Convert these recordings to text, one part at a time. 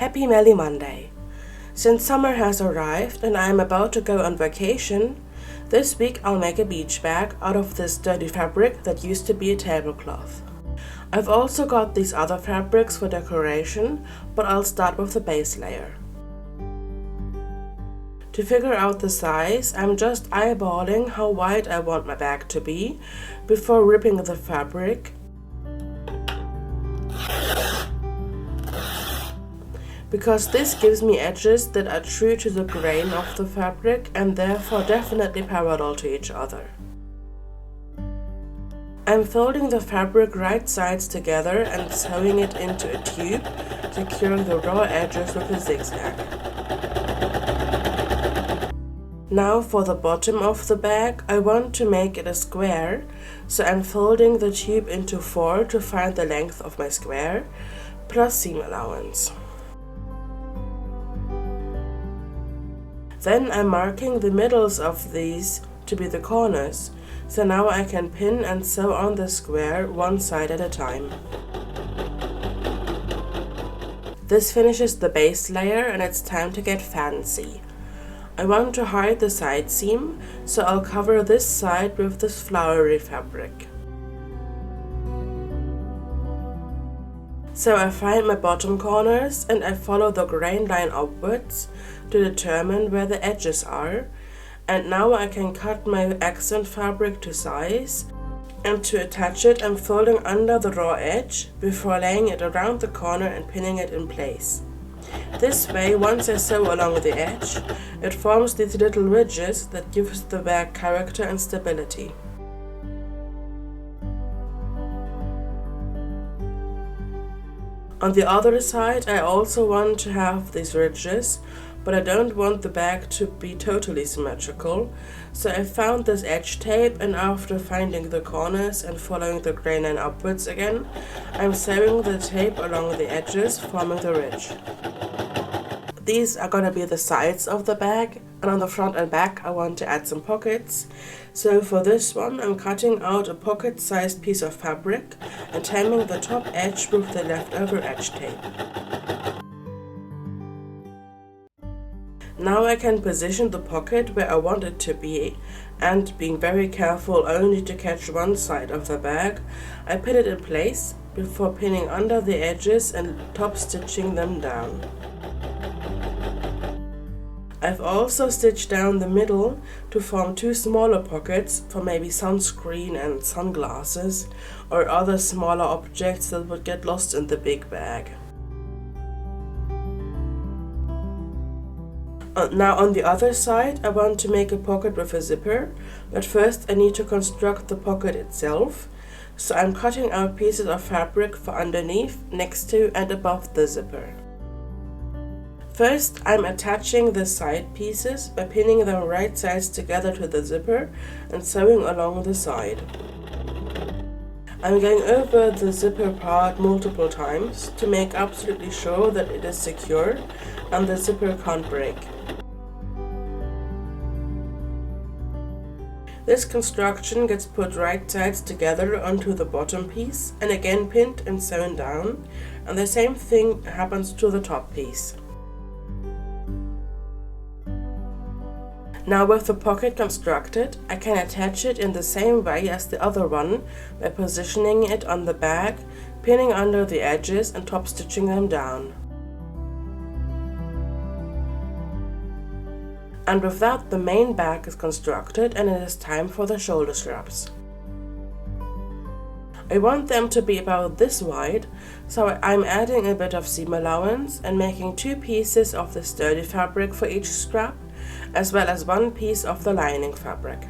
Happy Melly Monday! Since summer has arrived and I am about to go on vacation, this week I'll make a beach bag out of this sturdy fabric that used to be a tablecloth. I've also got these other fabrics for decoration, but I'll start with the base layer. To figure out the size, I'm just eyeballing how wide I want my bag to be before ripping the fabric, because this gives me edges that are true to the grain of the fabric and therefore definitely parallel to each other. I'm folding the fabric right sides together and sewing it into a tube, securing the raw edges with a zigzag. Now for the bottom of the bag, I want to make it a square, so I'm folding the tube into 4 to find the length of my square, plus seam allowance. Then I'm marking the middles of these to be the corners, so now I can pin and sew on the square one side at a time. This finishes the base layer and it's time to get fancy. I want to hide the side seam, so I'll cover this side with this flowery fabric. So I find my bottom corners and I follow the grain line upwards to determine where the edges are, and now I can cut my accent fabric to size, and to attach it I'm folding under the raw edge before laying it around the corner and pinning it in place. This way, once I sew along the edge, it forms these little ridges that gives the bag character and stability. On the other side, I also want to have these ridges, but I don't want the bag to be totally symmetrical, so I found this edge tape, and after finding the corners and following the grain line upwards again, I'm sewing the tape along the edges, forming the ridge. These are gonna be the sides of the bag, and on the front and back I want to add some pockets. So for this one I'm cutting out a pocket-sized piece of fabric and tamming the top edge with the leftover edge tape. Now I can position the pocket where I want it to be, and being very careful only to catch one side of the bag, I pin it in place before pinning under the edges and top stitching them down. I've also stitched down the middle to form 2 smaller pockets for maybe sunscreen and sunglasses or other smaller objects that would get lost in the big bag. Now on the other side I want to make a pocket with a zipper, but first I need to construct the pocket itself, so I'm cutting out pieces of fabric for underneath, next to and above the zipper. First, I'm attaching the side pieces by pinning them right sides together to the zipper and sewing along the side. I'm going over the zipper part multiple times to make absolutely sure that it is secure and the zipper can't break. This construction gets put right sides together onto the bottom piece and again pinned and sewn down, and the same thing happens to the top piece. Now with the pocket constructed, I can attach it in the same way as the other one by positioning it on the bag, pinning under the edges and top stitching them down. And with that, the main bag is constructed and it is time for the shoulder straps. I want them to be about this wide, so I'm adding a bit of seam allowance and making 2 pieces of the sturdy fabric for each strap, as well as 1 piece of the lining fabric.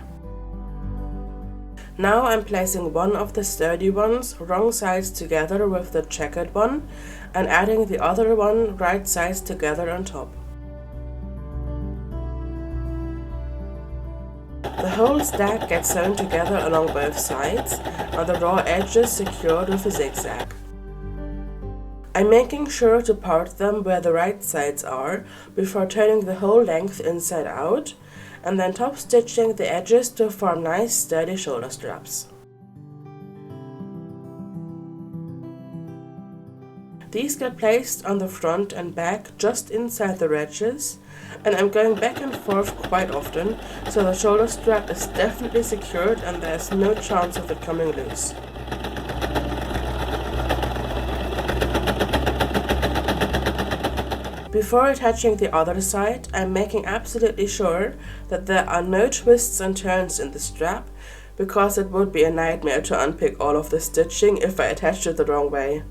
Now I'm placing one of the sturdy ones wrong sides together with the checkered one and adding the other one right sides together on top. The whole stack gets sewn together along both sides and the raw edges secured with a zigzag. I'm making sure to part them where the right sides are before turning the whole length inside out, and then top stitching the edges to form nice sturdy shoulder straps. These get placed on the front and back just inside the wedges, and I'm going back and forth quite often, so the shoulder strap is definitely secured and there's no chance of it coming loose. Before attaching the other side, I'm making absolutely sure that there are no twists and turns in the strap, because it would be a nightmare to unpick all of the stitching if I attached it the wrong way.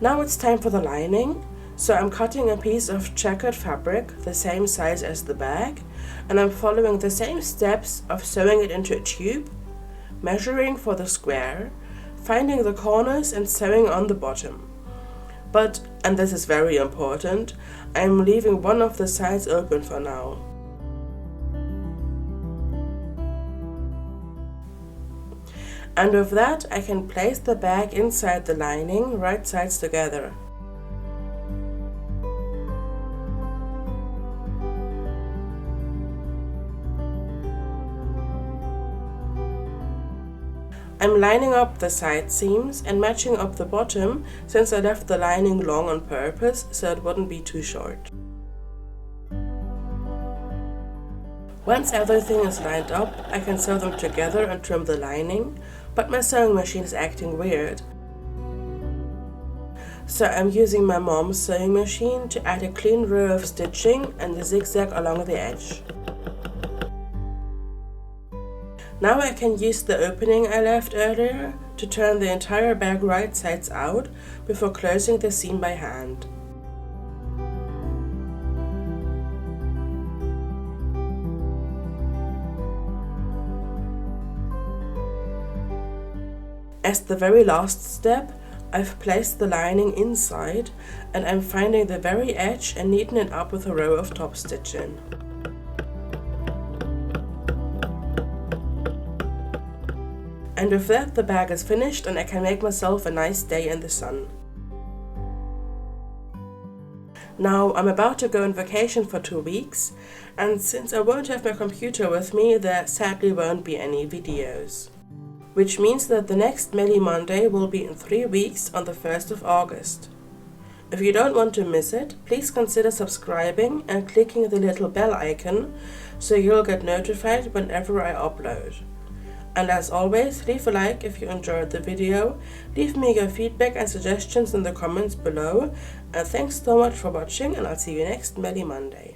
Now it's time for the lining, so I'm cutting a piece of checkered fabric the same size as the bag, and I'm following the same steps of sewing it into a tube, measuring for the square, finding the corners and sewing on the bottom. But, and this is very important, I'm leaving one of the sides open for now. And with that, I can place the bag inside the lining, right sides together. I'm lining up the side seams and matching up the bottom, since I left the lining long on purpose so it wouldn't be too short. Once everything is lined up, I can sew them together and trim the lining, but my sewing machine is acting weird. So I'm using my mom's sewing machine to add a clean row of stitching and a zigzag along the edge. Now I can use the opening I left earlier to turn the entire bag right sides out before closing the seam by hand. As the very last step, I've placed the lining inside and I'm finding the very edge and neaten it up with a row of top stitching. And with that, the bag is finished and I can make myself a nice day in the sun. Now I'm about to go on vacation for 2 weeks, and since I won't have my computer with me, there sadly won't be any videos. Which means that the next Melly Monday will be in 3 weeks on the 1st of August. If you don't want to miss it, please consider subscribing and clicking the little bell icon so you'll get notified whenever I upload. And as always, leave a like if you enjoyed the video, leave me your feedback and suggestions in the comments below, and thanks so much for watching, and I'll see you next Melly Monday.